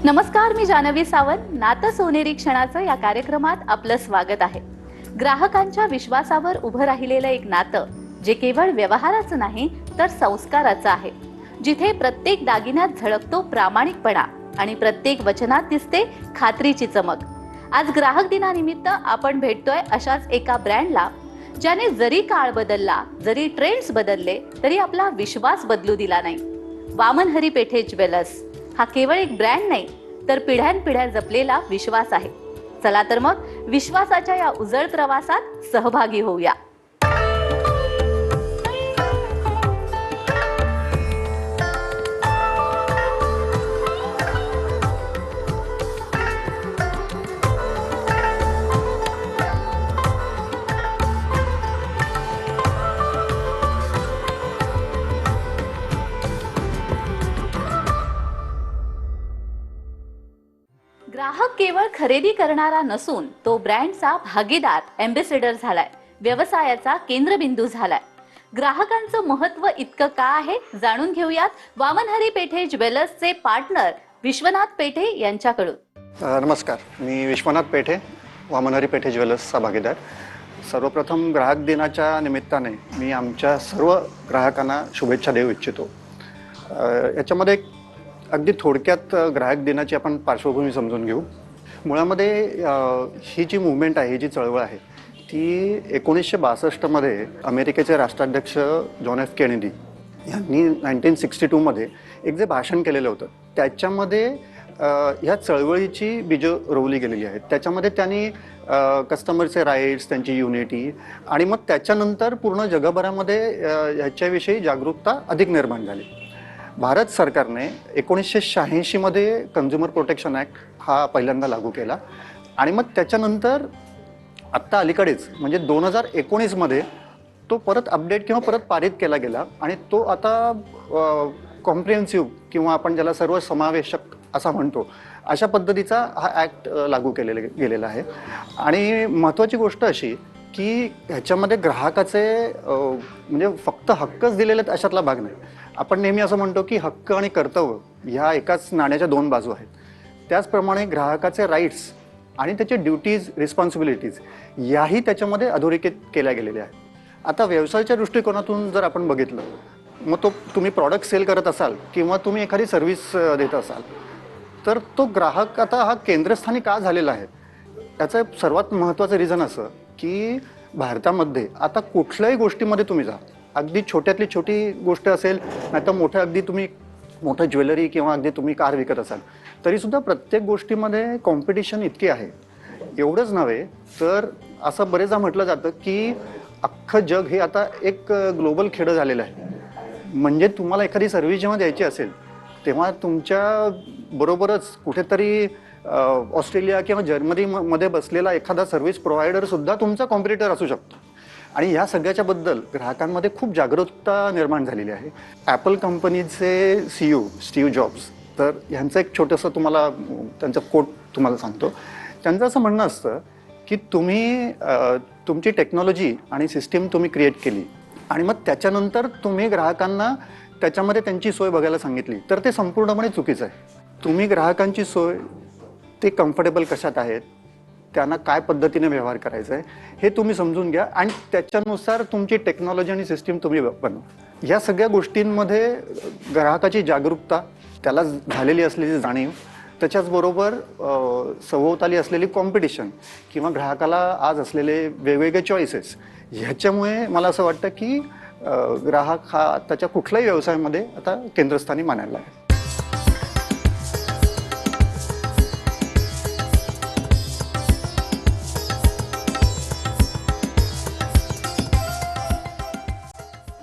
नमस्कार, मी जानवी सावंत. नातं सोनेरी क्षणाचं या कार्यक्रमात आपलं स्वागत आहे. ग्राहकांच्या विश्वासावर उभं राहिलेलं एक नातं जे केवळ व्यवहाराचं नाही तर संस्काराचं आहे. जिथे प्रत्येक दागिन्यात झळकतो प्रामाणिकपणा आणि प्रत्येक वचनात दिसते खात्रीची चमक. आज ग्राहक दिनानिमित्त आपण भेटतोय अशाच एका ब्रँडला ज्याने जरी काळ बदलला, जरी ट्रेंड्स बदलले, तरी आपला विश्वास बदलू दिला नाही. वामन हरी पेठे ज्वेलर्स हा केवळ एक ब्रँड नाही तर पिढ्यानपिढ्या जपलेला विश्वास आहे. चला तर मग विश्वासाच्या या उजळ प्रवासात सहभागी होऊया. ग्राहक केवळ खरेदी करणारा नसून तो ब्रँडचा भागीदार, एम्बेसेडर झालाय, व्यवसायाचा केंद्रबिंदू झालाय. ग्राहकांचं महत्त्व इतकं का आहे जाणून घेऊयात वामन हरी पेठे ज्वेलर्सचे पार्टनर विश्वनाथ पेठे यांच्याकडून. नमस्कार, मी विश्वनाथ पेठे, वामन हरी पेठे ज्वेलर्सचा भागीदार. सर्वप्रथम ग्राहक दिनाच्या निमित्ताने मी आमच्या सर्व ग्राहकांना शुभेच्छा देऊ इच्छितो. याच्यामध्ये अगदी थोडक्यात ग्राहक दिनाची आपण पार्श्वभूमी समजून घेऊ. मुळामध्ये ही जी मुवमेंट आहे, ही जी चळवळ आहे, ती 1962मध्ये अमेरिकेचे राष्ट्राध्यक्ष जॉन एफ केनेडी यांनी 1962मध्ये एक जे भाषण केलेलं होतं त्याच्यामध्ये ह्या चळवळीची बीजं रोवली गेलेली आहेत. त्याच्यामध्ये त्यांनी कस्टमरचे राईट्स, त्यांची युनिटी आणि मग त्याच्यानंतर पूर्ण जगभरामध्ये ह्याच्याविषयी जागरूकता अधिक निर्माण झाली. भारत सरकारने 1986मध्ये कन्झ्युमर प्रोटेक्शन ॲक्ट हा पहिल्यांदा लागू केला आणि मग त्याच्यानंतर आत्ता अलीकडेच म्हणजे 2019मध्ये तो परत अपडेट किंवा परत पारित केला गेला आणि तो आता कॉम्प्रिहेन्सिव्ह किंवा आपण ज्याला सर्वसमावेशक असा म्हणतो अशा पद्धतीचा हा ॲक्ट लागू गेलेला आहे. आणि महत्त्वाची गोष्ट अशी की ह्याच्यामध्ये ग्राहकाचे म्हणजे फक्त हक्कच दिलेले आहेत अशातला भाग नाही. आपण नेहमी असं म्हणतो की हक्क आणि कर्तव्य ह्या एकाच नाण्याच्या दोन बाजू आहेत. त्याचप्रमाणे ग्राहकाचे राईट्स आणि त्याचे ड्युटीज, रिस्पॉन्सिबिलिटीज याही त्याच्यामध्ये अधोरेखित केल्या गेलेल्या आहेत. आता व्यवसायाच्या दृष्टिकोनातून जर आपण बघितलं, मग तुम्ही प्रॉडक्ट सेल करत असाल किंवा तुम्ही एखादी सर्व्हिस देत असाल तर तो ग्राहक आता हा केंद्रस्थानी का झालेला आहे, त्याचं सर्वात महत्त्वाचं रिझन असं की भारतामध्ये आता कुठल्याही गोष्टीमध्ये तुम्ही जा, अगदी छोट्यातली छोटी गोष्ट असेल नाही तर मोठ्या अगदी तुम्ही मोठं ज्वेलरी किंवा अगदी तुम्ही कार विकत असाल तरीसुद्धा प्रत्येक गोष्टीमध्ये कॉम्पिटिशन इतकी आहे. एवढंच नव्हे तर असं बरेचदा म्हटलं जातं की अख्खं जग हे आता एक ग्लोबल खेडं झालेलं आहे. म्हणजे तुम्हाला एखादी सर्व्हिस जेव्हा द्यायची असेल तेव्हा तुमच्या बरोबरच कुठेतरी ऑस्ट्रेलिया किंवा जर्मनीमध्ये बसलेला एखादा सर्व्हिस प्रोव्हायडरसुद्धा तुमचा कॉम्पिटिटर असू शकतो. आणि ह्या सगळ्याच्या बद्दल ग्राहकांमध्ये खूप जागरूकता निर्माण झालेली आहे. ॲपल कंपनीचे CEO स्टीव्ह जॉब्स, तर ह्यांचं एक छोटंसं तुम्हाला त्यांचं कोट तुम्हाला सांगतो. त्यांचं असं म्हणणं असतं की तुम्ही तुमची टेक्नॉलॉजी आणि सिस्टीम तुम्ही क्रिएट केली आणि मग त्याच्यानंतर तुम्ही ग्राहकांना त्याच्यामध्ये त्यांची सोय बघायला सांगितली तर ते संपूर्णपणे चुकीचं आहे. तुम्ही ग्राहकांची सोय, ते कम्फर्टेबल कशात आहेत, त्यांना काय पद्धतीने व्यवहार करायचा आहे हे तुम्ही समजून घ्या आणि त्याच्यानुसार तुमची टेक्नॉलॉजी आणि सिस्टीम तुम्ही बनवा. या सगळ्या गोष्टींमध्ये ग्राहकाची जागरूकता, त्याला झालेली असलेली जाणीव, त्याच्याचबरोबर सभोवताली असलेली कॉम्पिटिशन किंवा ग्राहकाला आज असलेले वेगवेगळे चॉईसेस, ह्याच्यामुळे मला असं वाटतं की ग्राहक हा त्याच्या कुठल्याही व्यवसायामध्ये आता केंद्रस्थानी मानायला आहे.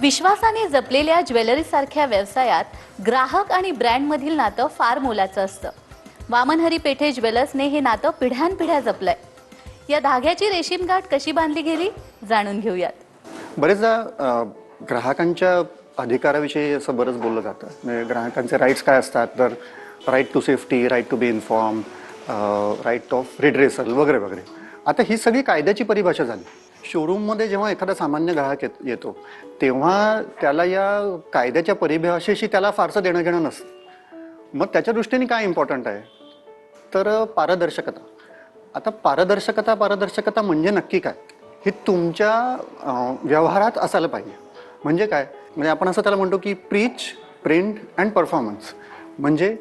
विश्वासाने जपलेल्या ज्वेलरी सारख्या व्यवसायात ग्राहक आणि ब्रँडमधील नातं फार मोलाचं असतं. वामन हरी पेठे ज्वेलर्सने हे नातं पिढ्यानपिढ्या जपलंय. या धाग्याची रेशीमगाठ कशी बांधली गेली जाणून घेऊयात. बरेचदा ग्राहकांच्या अधिकाराविषयी असं बरंच बोललं जातं. म्हणजे ग्राहकांचे राईट्स काय असतात, तर right to safety, right to be inform, right of redressal वगैरे वगैरे. आता ही सगळी कायद्याची परिभाषा झाली. शोरूममध्ये जेव्हा एखादा सामान्य ग्राहक येतो तेव्हा त्याला या कायद्याच्या परिभाषेशी त्याला फारसं देणं घेणं नसतं. मग त्याच्या दृष्टीने काय इम्पॉर्टंट आहे तर पारदर्शकता. आता पारदर्शकता म्हणजे नक्की काय, हे तुमच्या व्यवहारात असायला पाहिजे. म्हणजे काय, म्हणजे आपण असं त्याला म्हणतो की प्रीच, प्रिंट अँड परफॉर्मन्स. म्हणजे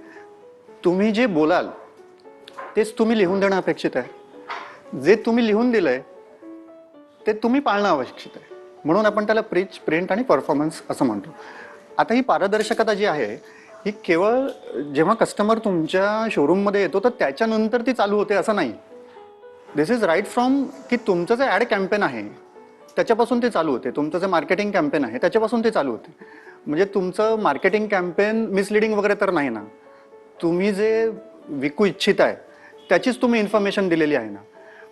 तुम्ही जे बोलाल तेच तुम्ही लिहून देणं अपेक्षित आहे. जे तुम्ही लिहून दिलंय ते तुम्ही पाळणं अपेक्षित आहे. म्हणून आपण त्याला प्रीच, प्रिंट आणि परफॉर्मन्स असं म्हणतो. आता ही पारदर्शकता जी आहे ही केवळ जेव्हा कस्टमर तुमच्या शोरूममध्ये येतो तर त्याच्यानंतर ती चालू होते असं नाही. दिस इज राईट फ्रॉम की तुमचं जे ॲड कॅम्पेन आहे त्याच्यापासून ते चालू होते. तुमचं जे मार्केटिंग कॅम्पेन आहे त्याच्यापासून ते चालू होते. म्हणजे तुमचं मार्केटिंग कॅम्पेन मिसलिडिंग वगैरे तर नाही ना. तुम्ही जे विकू इच्छित आहे त्याचीच तुम्ही इन्फॉर्मेशन दिलेली आहे ना.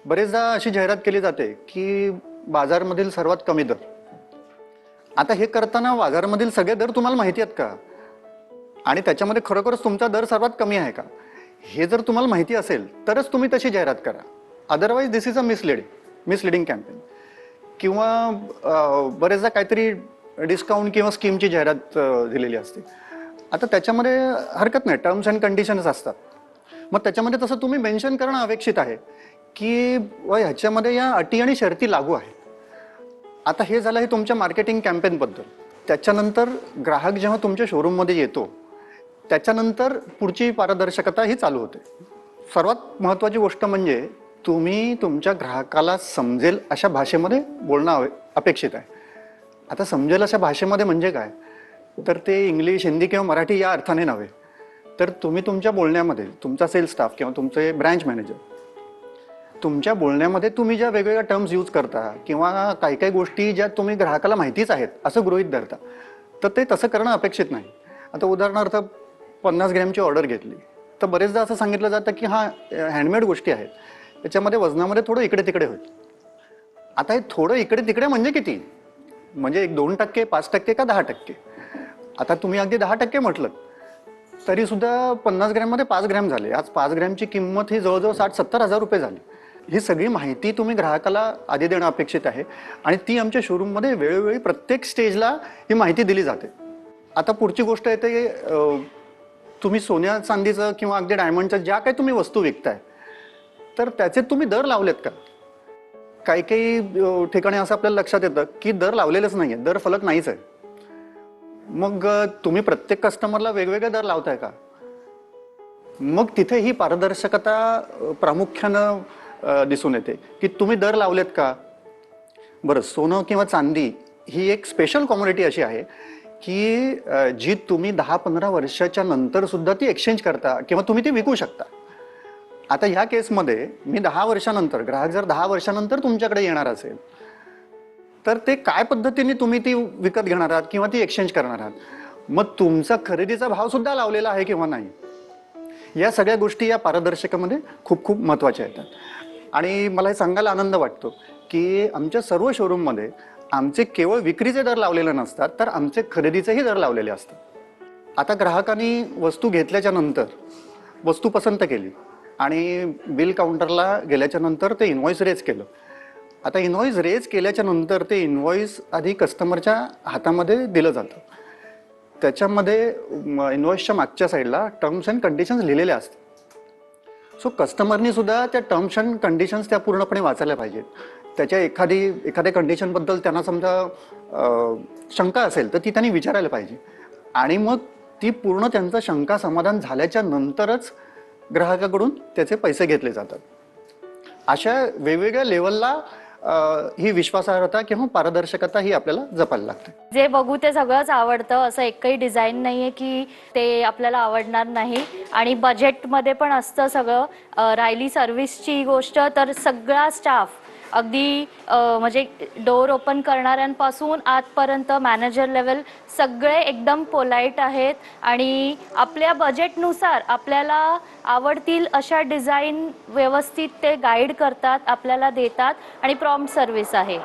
बरेचदा अशी जाहिरात केली जाते की बाजारमधील सर्वात कमी दर. आता हे करताना बाजारामधील सगळे दर तुम्हाला माहिती आहेत का, आणि त्याच्यामध्ये खरोखरच तुमचा दर सर्वात कमी आहे का, हे जर तुम्हाला माहिती असेल तरच तुम्ही तशी जाहिरात करा. Otherwise this is a misleading campaign. किंवा बरेचदा काहीतरी डिस्काउंट किंवा स्कीमची जाहिरात दिलेली असते. आता त्याच्यामध्ये हरकत नाही, टर्म्स अँड कंडिशन्स असतात. मग त्याच्यामध्ये तसं तुम्ही मेन्शन करणं अपेक्षित आहे की ह्याच्यामध्ये या अटी आणि शर्ती लागू आहेत. आता हे झालं हे तुमच्या मार्केटिंग कॅम्पेनबद्दल. त्याच्यानंतर ग्राहक जेव्हा तुमच्या शोरूममध्ये येतो त्याच्यानंतर पुढची पारदर्शकता ही चालू होते. सर्वात महत्त्वाची गोष्ट म्हणजे तुम्ही तुमच्या ग्राहकाला समजेल अशा भाषेमध्ये बोलणं अपेक्षित आहे. आता समजेल अशा भाषेमध्ये म्हणजे काय, तर ते इंग्लिश, हिंदी किंवा मराठी या अर्थाने नव्हे. तर तुम्ही तुमच्या बोलण्यामध्ये तुमचा सेल्स स्टाफ किंवा तुमचे ब्रँच मॅनेजर तुमच्या बोलण्यामध्ये तुम्ही ज्या वेगवेगळ्या टर्म्स यूज करता किंवा काही काही गोष्टी ज्या तुम्ही ग्राहकाला माहितीच आहेत असं गृहीत धरता, तर ते तसं करणं अपेक्षित नाही. आता उदाहरणार्थ 50 ग्रॅमची ऑर्डर घेतली तर बरेचदा असं सांगितलं जातं की हा हँडमेड गोष्टी आहेत, त्याच्यामध्ये वजनामध्ये थोडं इकडे तिकडे होईल. आता हे थोडं इकडे तिकडे म्हणजे किती, म्हणजे 1-2%, 5% का 10%. आता तुम्ही अगदी 10% म्हटलं तरी सुद्धा 50 ग्रॅममध्ये 5 ग्रॅम झाले. आज 5 ग्रॅमची किंमत ही जवळजवळ 60-70 हजार रुपये झाली. ही सगळी माहिती तुम्ही ग्राहकाला आधी देणं अपेक्षित आहे आणि ती आमच्या शोरूममध्ये वेळोवेळी प्रत्येक स्टेजला ही माहिती दिली जाते. आता पुढची गोष्ट येते, तुम्ही सोन्या चांदीचं किंवा अगदी डायमंडच्या ज्या काही तुम्ही वस्तू विकताय तर त्याचे तुम्ही दर लावलेत का. काही काही ठिकाणी असं आपल्याला लक्षात येतं की दर लावलेलेच नाही आहे, दर फलक नाहीच आहे. मग तुम्ही प्रत्येक कस्टमरला वेगवेगळे दर लावताय का. मग तिथे ही पारदर्शकता प्रामुख्यानं दिसून येते की तुम्ही दर लावलेत का. बरं, सोनं किंवा चांदी ही एक स्पेशल कॉमोडिटी अशी आहे की जी तुम्ही 10-15 वर्षाच्या नंतर सुद्धा ती एक्सचेंज करता किंवा तुम्ही ती विकू शकता. आता ह्या केसमध्ये मी 10 वर्षानंतर, ग्राहक जर 10 वर्षानंतर तुमच्याकडे येणार असेल तर ते काय पद्धतीने तुम्ही ती विकत घेणार आहात किंवा ती एक्सचेंज करणार आहात, मग तुमचा खरेदीचा भाव सुद्धा लावलेला आहे किंवा नाही, या सगळ्या गोष्टी या पारदर्शकतेमध्ये खूप खूप महत्त्वाच्या येतात. आणि मला हे सांगायला आनंद वाटतो की आमच्या सर्व शोरूममध्ये आमचे केवळ विक्रीचे दर लावलेले नसतात तर आमचे खरेदीचेही दर लावलेले असतात. आता ग्राहकांनी वस्तू घेतल्याच्या नंतर वस्तू पसंत केली आणि बिल काउंटरला गेल्याच्या नंतर ते इनव्हॉइस रेज केलं. आता इनव्हॉइस रेज केल्याच्या नंतर ते इनव्हॉइस आधी कस्टमरच्या हातामध्ये दिलं जातं. त्याच्यामध्ये इनव्हॉइसच्या मागच्या साईडला टर्म्स अँड कंडिशन्स लिहिलेल्या असतात. सो कस्टमरनी सुद्धा त्या टर्म्स अँड कंडिशन्स त्या पूर्णपणे वाचायला पाहिजेत. त्याच्या एखाद्या कंडिशनबद्दल त्यांना समजा शंका असेल तर ती त्यांनी विचारायला पाहिजे आणि मग ती पूर्ण त्यांचं शंका समाधान झाल्याच्या नंतरच ग्राहकाकडून त्याचे पैसे घेतले जातात. अशा वेगवेगळ्या लेवलला ही विश्वासार्हता किंवा पारदर्शकता ही आपल्याला जपायला लागते. जे बघू ते सगळंच आवडतं, असं एकही डिझाईन नाहीये की ते आपल्याला आवडणार नाही. आणि बजेटमध्ये पण असतं सगळं. राहिली सर्व्हिसची गोष्ट तर सगळा स्टाफ अगदी म्हणजे डोअर ओपन करणाऱ्यांपासून आतपर्यंत मॅनेजर लेवल सगळे एकदम पोलाईट आहेत आणि आपल्या बजेटनुसार आपल्याला आवडतील अशा डिझाईन व्यवस्थित ते गाईड करतात, आपल्याला देतात आणि प्रॉम्प्ट सर्व्हिस आहे.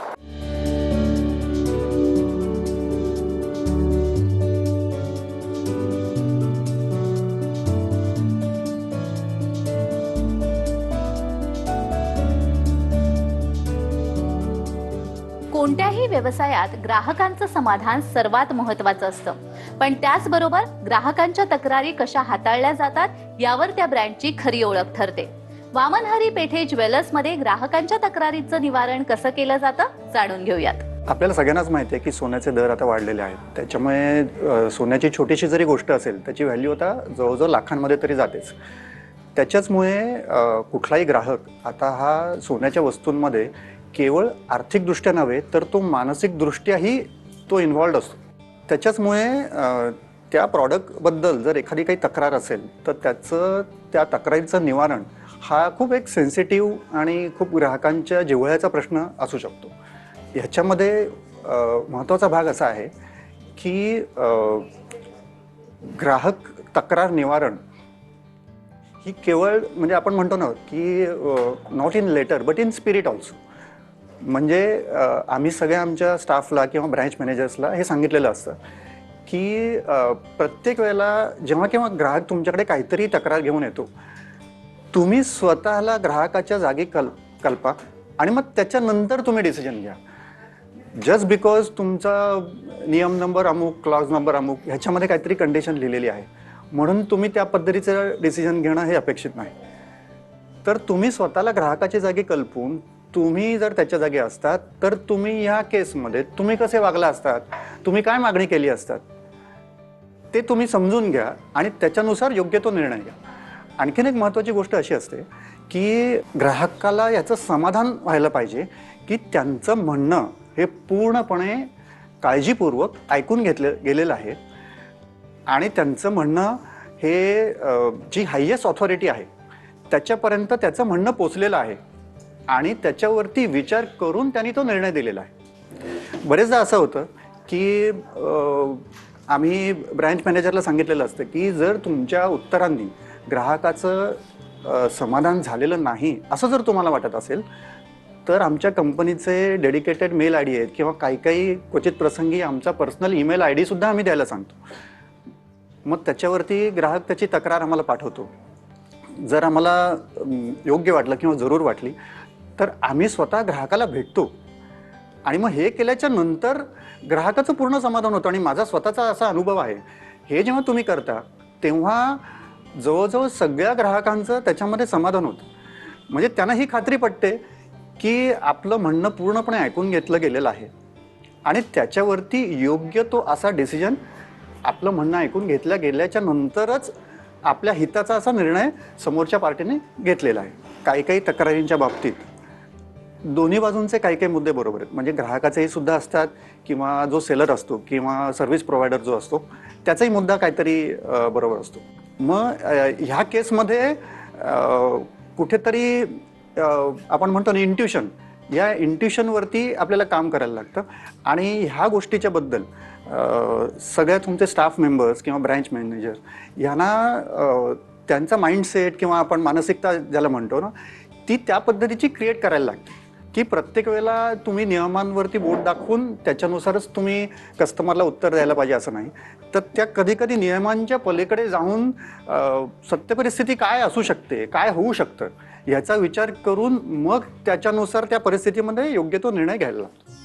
कोणत्याही व्यवसायात ग्राहकांचं समाधान सर्वात महत्त्वाचं असतं, पण त्याचबरोबर ग्राहकांच्या तक्रारी कशा हाताळल्या जातात यावर त्या ब्रँडची खरी ओळख ठरते. वामनहरी पेठे ज्वेलर्समध्ये ग्राहकांच्या तक्रारीचं निवारण कसं केलं जातं जाणून घेऊयात. आपल्याला सगळ्यांनाच माहिती आहे की सोन्याचे दर आता वाढलेले आहेत. त्याच्यामुळे सोन्याची छोटीशी जरी गोष्ट असेल त्याची व्हॅल्यू आता जवळजवळ लाखांमध्ये तरी जातेच. त्याच्याचमुळे कुठलाही ग्राहक आता हा सोन्याच्या वस्तूंमध्ये केवळ आर्थिकदृष्ट्या नव्हे तर तो मानसिकदृष्ट्याही तो इन्व्हॉल्ड असतो. त्याच्याचमुळे त्या प्रॉडक्टबद्दल जर एखादी काही तक्रार असेल तर त्या तक्रारीचं निवारण हा खूप एक सेन्सिटिव्ह आणि खूप ग्राहकांच्या जिव्हाळ्याचा प्रश्न असू शकतो. ह्याच्यामध्ये महत्त्वाचा भाग असा आहे की ग्राहक तक्रार निवारण ही केवळ म्हणजे आपण म्हणतो ना की not in letter but in spirit also. म्हणजे आम्ही सगळ्या आमच्या स्टाफला किंवा ब्रँच मॅनेजर्सला हे सांगितलेलं असतं की प्रत्येक वेळेला जेव्हा केव्हा ग्राहक तुमच्याकडे काहीतरी तक्रार घेऊन येतो, तुम्ही स्वतःला ग्राहकाच्या जागी कल्पा आणि मग त्याच्यानंतर तुम्ही डिसिजन घ्या. जस्ट बिकॉज तुमचा नियम नंबर अमुक, क्लॉज नंबर अमुक ह्याच्यामध्ये काहीतरी कंडिशन लिहिलेली आहे म्हणून तुम्ही त्या पद्धतीचं डिसिजन घेणं हे अपेक्षित नाही. तर तुम्ही स्वतःला ग्राहकाच्या जागी कल्पून तुम्ही जर त्याच्या जागी असतात तर तुम्ही ह्या केसमध्ये तुम्ही कसे वागला असतात, तुम्ही काय मागणी केली असतात ते तुम्ही समजून घ्या आणि त्याच्यानुसार योग्य तो निर्णय घ्या. आणखीन एक महत्त्वाची गोष्ट अशी असते की ग्राहकाला याचं समाधान व्हायला पाहिजे की त्यांचं म्हणणं हे पूर्णपणे काळजीपूर्वक ऐकून घेतलं गेलेलं आहे आणि त्यांचं म्हणणं हे जी हायेस्ट ऑथॉरिटी आहे त्याच्यापर्यंत त्याचं म्हणणं पोचलेलं आहे आणि त्याच्यावरती विचार करून त्यांनी तो निर्णय दिलेला आहे. बरेचदा असं होतं की आम्ही ब्रँच मॅनेजरला सांगितलेलं असतं की जर तुमच्या उत्तरांनी ग्राहकाचं समाधान झालेलं नाही असं जर तुम्हाला वाटत असेल तर आमच्या कंपनीचे डेडिकेटेड मेल आय डी आहेत किंवा काही क्वचित प्रसंगी आमचा पर्सनल ईमेल आय डीसुद्धा आम्ही द्यायला सांगतो. मग त्याच्यावरती ग्राहक त्याची तक्रार आम्हाला पाठवतो. जर आम्हाला योग्य वाटलं किंवा जरूर वाटली तर आम्ही स्वतः ग्राहकाला भेटतो आणि मग हे केल्याच्या नंतर ग्राहकाचं पूर्ण समाधान होतं. आणि माझा स्वतःचा असा अनुभव आहे, हे जेव्हा तुम्ही करता तेव्हा जवळजवळ सगळ्या ग्राहकांचं त्याच्यामध्ये समाधान होतं. म्हणजे त्यांना ही खात्री पटते की आपलं म्हणणं पूर्णपणे ऐकून घेतलं गेलेलं आहे आणि त्याच्यावरती योग्य तो असा डिसिजन आपलं म्हणणं ऐकून घेतल्या गेल्याच्या नंतरच आपल्या हिताचा असा निर्णय समोरच्या पार्टीने घेतलेला आहे. काही तक्रारींच्या बाबतीत दोन्ही बाजूंचे काही मुद्दे बरोबर आहेत. म्हणजे ग्राहकाचेही सुद्धा असतात किंवा जो सेलर असतो किंवा सर्व्हिस प्रोव्हायडर जो असतो त्याचाही मुद्दा काहीतरी बरोबर असतो. मग ह्या केसमध्ये कुठेतरी आपण म्हणतो ना इंट्युशन, या इंट्युशनवरती आपल्याला काम करायला लागतं. आणि ह्या गोष्टीच्या बद्दल सगळ्या तुमचे स्टाफ मेंबर्स किंवा ब्रँच मॅनेजर यांना त्यांचा माइंडसेट किंवा आपण मानसिकता ज्याला म्हणतो ना ती त्या पद्धतीची क्रिएट करायला लागते की प्रत्येक वेळेला तुम्ही नियमांवरती बोट दाखवून त्याच्यानुसारच तुम्ही कस्टमरला उत्तर द्यायला पाहिजे असं नाही. तर त्या कधी नियमांच्या पलीकडे जाऊन सत्य परिस्थिती काय असू शकते, काय होऊ शकतं याचा विचार करून मग त्याच्यानुसार त्या परिस्थितीमध्ये योग्य तो निर्णय घ्यायला लागतो.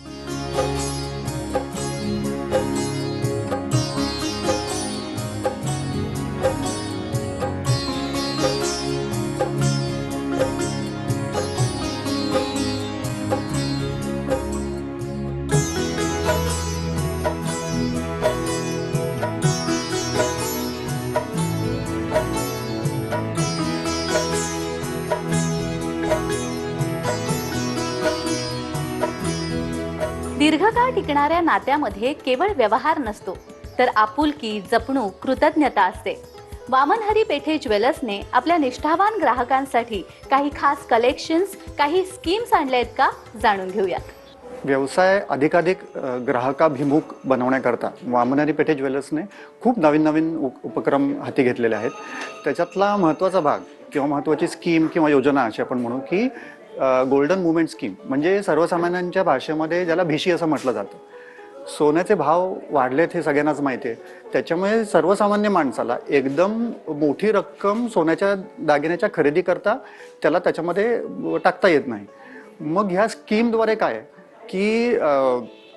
दीर्घकाळ टिकणाऱ्या नात्यामध्ये केवळ व्यवहार नसतो तर आपुलकी, जपणूक, कृतज्ञता असते. वामनहरी पेठे ज्वेलर्सने आपल्या निष्ठावान ग्राहकांसाठी काही खास कलेक्शन्स, काही स्कीम्स आणल्या आहेत का जाणून घेऊयात. व्यवसाय अधिकाधिक ग्राहकाभिमुख बनवण्याकरता वामनहरी पेठे ज्वेलर्सने खूप नवीन उपक्रम हाती घेतलेले आहेत. त्याच्यातला महत्त्वाचा भाग किंवा महत्त्वाची स्कीम किंवा योजना अशी आपण म्हणू की गोल्डन मुवमेंट स्कीम, म्हणजे सर्वसामान्यांच्या भाषेमध्ये ज्याला भिशी असं म्हटलं जातं. सोन्याचे भाव वाढलेत हे सगळ्यांनाच माहिती आहे. त्याच्यामुळे सर्वसामान्य माणसाला एकदम मोठी रक्कम सोन्याच्या दागिन्याच्या खरेदी करता त्याला त्याच्यामध्ये टाकता येत नाही. मग ह्या स्कीमद्वारे काय की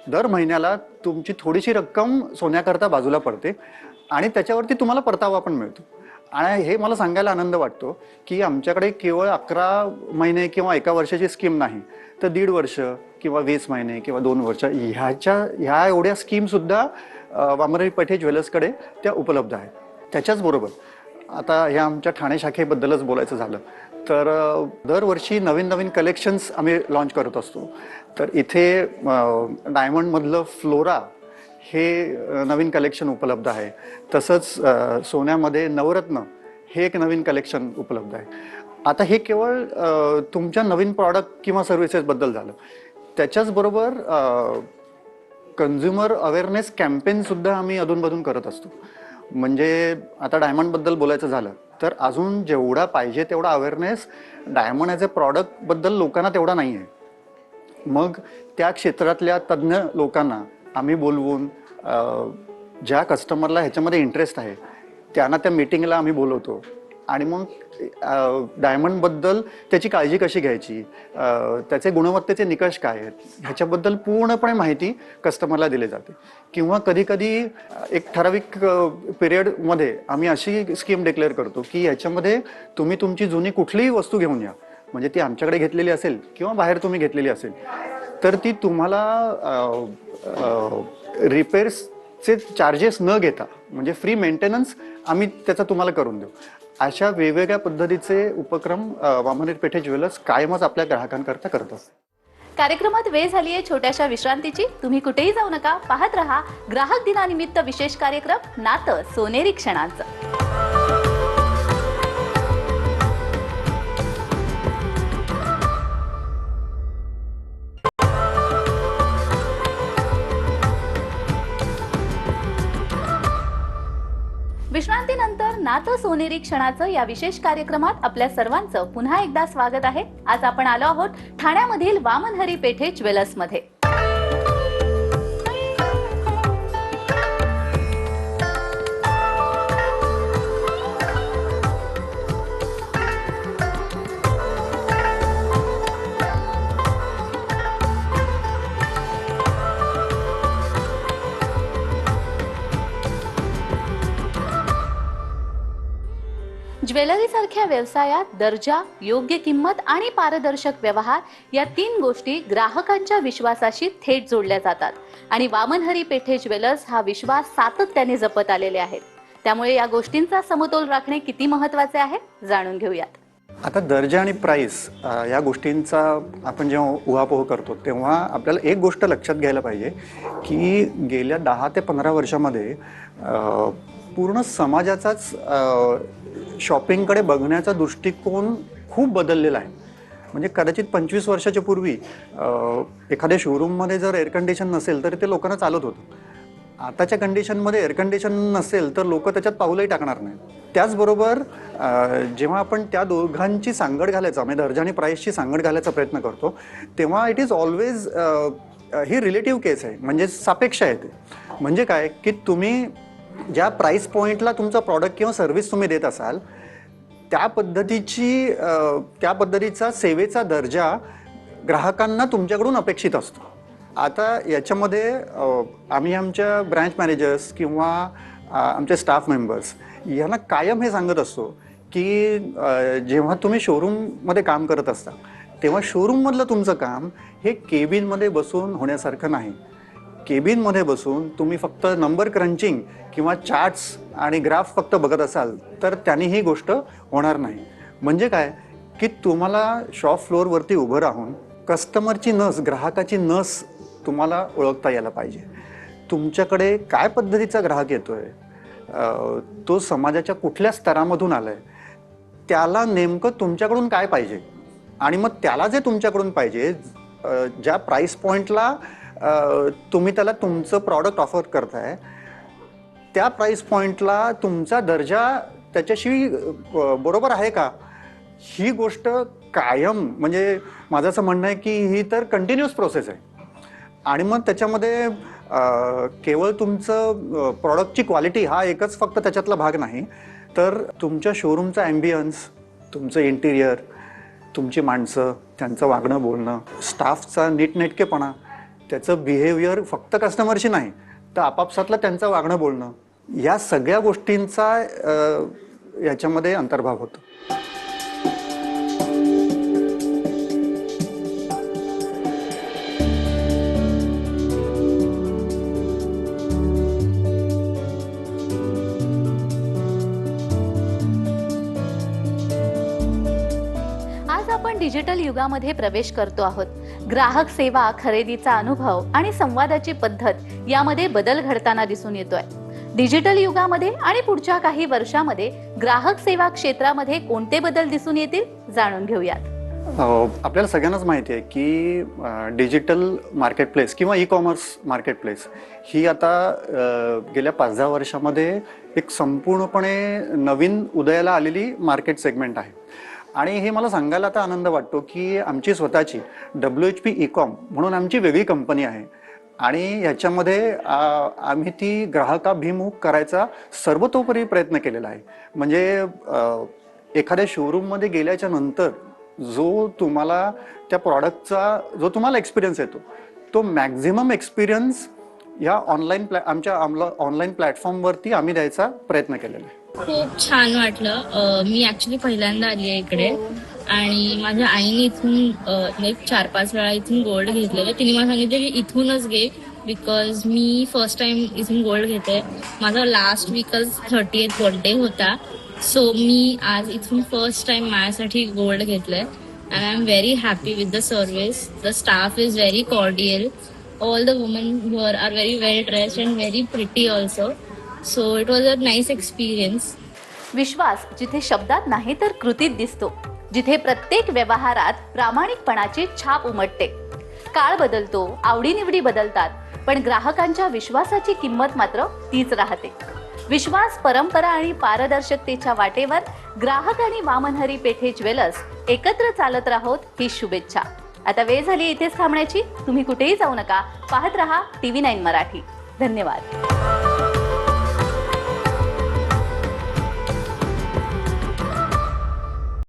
दर महिन्याला तुमची थोडीशी रक्कम सोन्याकरता बाजूला पडते आणि त्याच्यावरती तुम्हाला परतावा पण मिळतो. आणि हे मला सांगायला आनंद वाटतो की आमच्याकडे केवळ 11 महिने किंवा 1 वर्षाची स्कीम नाही, तर 1.5 वर्ष किंवा 20 महिने किंवा 2 वर्ष ह्या एवढ्या स्कीमसुद्धा वामनहरी पेठे ज्वेलर्सकडे त्या उपलब्ध आहेत. त्याच्याचबरोबर आता ह्या आमच्या ठाणे शाखेबद्दलच बोलायचं झालं तर दरवर्षी नवीन नवीन कलेक्शन्स आम्ही लॉन्च करत असतो. तर इथे डायमंडमधलं फ्लोरा हे नवीन कलेक्शन उपलब्ध आहे. तसंच सोन्यामध्ये नवरत्न हे एक नवीन कलेक्शन उपलब्ध आहे. आता हे केवळ तुमच्या नवीन प्रॉडक्ट किंवा सर्व्हिसेसबद्दल झालं. त्याच्याचबरोबर कन्झ्युमर अवेअरनेस कॅम्पेनसुद्धा आम्ही अधूनमधून करत असतो. म्हणजे आता डायमंडबद्दल बोलायचं झालं तर अजून जेवढा पाहिजे तेवढा अवेअरनेस डायमंड ॲज अ प्रॉडक्टबद्दल लोकांना तेवढा नाही आहे. मग त्या क्षेत्रातल्या तज्ज्ञ लोकांना आम्ही बोलवून ज्या कस्टमरला ह्याच्यामध्ये इंटरेस्ट आहे त्यांना त्या मीटिंगला आम्ही बोलवतो आणि मग डायमंडबद्दल त्याची काळजी कशी घ्यायची, त्याचे गुणवत्तेचे निकष काय आहेत ह्याच्याबद्दल पूर्णपणे माहिती कस्टमरला दिली जाते. किंवा कधीकधी एक ठराविक पिरियडमध्ये आम्ही अशी स्कीम डिक्लेअर करतो की ह्याच्यामध्ये तुम्ही तुमची जुनी कुठलीही वस्तू घेऊन या, म्हणजे ती आमच्याकडे घेतलेली असेल किंवा बाहेर तुम्ही घेतलेली असेल तर ती तुम्हाला रिपेअर्सचे चार्जेस न घेता म्हणजे फ्री मेंटेनन्स आम्ही त्याचा तुम्हाला करून देऊ. अशा वेगवेगळ्या पद्धतीचे उपक्रम वामनहरी पेठे ज्वेलर्स कायमच आपल्या ग्राहकांकरता करत असतात. कार्यक्रमात वेळ झाली आहे छोट्याशा विश्रांतीची. तुम्ही कुठेही जाऊ नका, पाहत रहा ग्राहक दिनानिमित्त विशेष कार्यक्रम नातं सोनेरी क्षणांचं. विश्रांतीनंतर नातं सोनेरी क्षणाचं या विशेष कार्यक्रमात आपल्या सर्वांचं पुन्हा एकदा स्वागत आहे. आज आपण आलो आहोत ठाण्यामधील वामनहरी पेठे ज्वेलर्समध्ये. ज्वेलरी सारख्या व्यवसायात दर्जा, योग्य किंमत आणि पारदर्शक व्यवहार या 3 गोष्टी ग्राहकांच्या विश्वासाशी थेट जोडल्या जातात आणि वामनहरी पेठे ज्वेलर्स हा विश्वास सातत्याने जपत आलेले आहेत. त्यामुळे या गोष्टींचा समतोल राखणे किती महत्त्वाचे आहे जाणून घेऊयात. आता दर्जा आणि प्राईस या गोष्टींचा आपण जेव्हा उहापोह करतो तेव्हा आपल्याला एक गोष्ट लक्षात घ्यायला पाहिजे की गेल्या 10 ते 15 वर्षामध्ये पूर्ण समाजाचाच शॉपिंगकडे बघण्याचा दृष्टिकोन खूप बदललेला आहे. म्हणजे कदाचित 25 वर्षाच्या पूर्वी एखाद्या शोरूममध्ये जर एअर कंडिशन नसेल तर ते लोकांना चालत होतं. आताच्या कंडिशनमध्ये एअर कंडिशन नसेल तर लोक त्याच्यात पाऊलही टाकणार नाही. त्याचबरोबर जेव्हा आपण त्या दोघांची सांगड घालायचा म्हणजे दर्जा आणि प्राईसची सांगड घालायचा प्रयत्न करतो तेव्हा इट इज ऑलवेज ही रिलेटिव्ह केस आहे, म्हणजे सापेक्ष आहे ते. म्हणजे काय की तुम्ही ज्या प्राईस पॉईंटला तुमचा प्रॉडक्ट किंवा सर्व्हिस तुम्ही देत असाल त्या पद्धतीचा सेवेचा दर्जा ग्राहकांना तुमच्याकडून अपेक्षित असतो. आता याच्यामध्ये आम्ही आमच्या ब्रँच मॅनेजर्स किंवा आमचे स्टाफ मेंबर्स यांना कायम हे सांगत असतो की जेव्हा तुम्ही शोरूममध्ये काम करत असता तेव्हा शोरूममधलं तुमचं काम हे केबिनमध्ये बसून होण्यासारखं नाही. केबिनमध्ये बसून तुम्ही फक्त नंबर क्रंचिंग किंवा चार्ट्स आणि ग्राफ फक्त बघत असाल तर त्यांनी ही गोष्ट होणार नाही. म्हणजे काय की तुम्हाला शॉप फ्लोअरवरती उभं राहून कस्टमरची नस, ग्राहकाची नस तुम्हाला ओळखता यायला पाहिजे. तुमच्याकडे काय पद्धतीचा ग्राहक येतोय, तो समाजाच्या कुठल्या स्तरामधून आलाय, त्याला नेमकं तुमच्याकडून काय पाहिजे आणि मग त्याला जे तुमच्याकडून पाहिजे ज्या प्राईस पॉईंटला तुम्ही त्याला तुमचं प्रॉडक्ट ऑफर करताय त्या प्राईस पॉईंटला तुमचा दर्जा त्याच्याशी बरोबर आहे का, ही गोष्ट कायम म्हणजे माझं असं म्हणणं आहे की ही तर कंटिन्युअस प्रोसेस आहे. आणि मग त्याच्यामध्ये केवळ तुमचं प्रॉडक्टची क्वालिटी हा एकच फक्त त्याच्यातला भाग नाही तर तुमच्या शोरूमचा ॲम्बियन्स, तुमचं इंटिरियर, तुमची माणसं, त्यांचं वागणं बोलणं, स्टाफचा नीटनेटकेपणा त्याचं बिहेवियर फक्त कस्टमरशी नाही तर आपापसातलं त्यांचं वागणं बोलणं या सगळ्या गोष्टींचा याच्यामध्ये अंतर्भाव होतो. आज आपण डिजिटल युगामध्ये प्रवेश करतो आहोत. ग्राहक सेवा, खरेदीचा अनुभव आणि संवादाची पद्धत यामध्ये बदल घडताना दिसून येतोय. डिजिटल युगामध्ये आणि पुढच्या काही वर्षामध्ये ग्राहक सेवा क्षेत्रामध्ये कोणते बदल दिसून येतील जाणून घेऊयात. आपल्याला सगळ्यांनाच माहिती आहे की डिजिटल मार्केटप्लेस किंवा ई कॉमर्स मार्केटप्लेस ही आता गेल्या 5-10 वर्षामध्ये एक संपूर्णपणे नवीन उदयाला आलेली मार्केट सेगमेंट आहे. आणि हे मला सांगायला आता आनंद वाटतो की आमची स्वतःची WHP ई-कॉम म्हणून आमची वेगळी कंपनी आहे आणि ह्याच्यामध्ये आम्ही ती ग्राहकाभिमुख करायचा सर्वतोपरी प्रयत्न केलेला आहे. म्हणजे एखाद्या शोरूममध्ये गेल्याच्या नंतर जो तुम्हाला त्या प्रॉडक्टचा जो तुम्हाला एक्सपिरियन्स येतो तो मॅक्झिमम एक्सपिरियन्स या आमच्या ऑनलाईन प्लॅटफॉर्मवरती आम्ही द्यायचा प्रयत्न केलेला आहे. खूप छान वाटलं. मी ऍक्च्युली पहिल्यांदा आली आहे इकडे आणि माझ्या आईने इथून एक 4-5 वेळा इथून गोल्ड घेतलेलं. तिने मला सांगितलं की इथूनच घे बिकॉज मी फर्स्ट टाइम इथून गोल्ड घेते. माझा लास्ट वीकच 30th बर्थडे होता सो मी आज इथून फर्स्ट टाइम माझ्यासाठी गोल्ड घेतलंय and I am very happy with the service. The staff is very cordial. All the women here are very well dressed and very pretty also. So it was a nice experience. विश्वास जिथे शब्दात नाही तर कृतीत दिसतो, जिथे प्रत्येक व्यवहारात प्रामाणिकपणाची छाप उमटते. काळ बदलतो, आवडीनिवडी बदलतात, पण ग्राहकांच्या विश्वासाची किंमत मात्र तीच राहते. विश्वास, परंपरा आणि पारदर्शकतेच्या वाटेवर ग्राहक आणि वामनहरी पेठे ज्वेलर्स एकत्र चालत राहोत ही शुभेच्छा. आता वेळ झाली इथेच थांबण्याची. तुम्ही कुठेही जाऊ नका. पाहत रहा TV9 मराठी. धन्यवाद.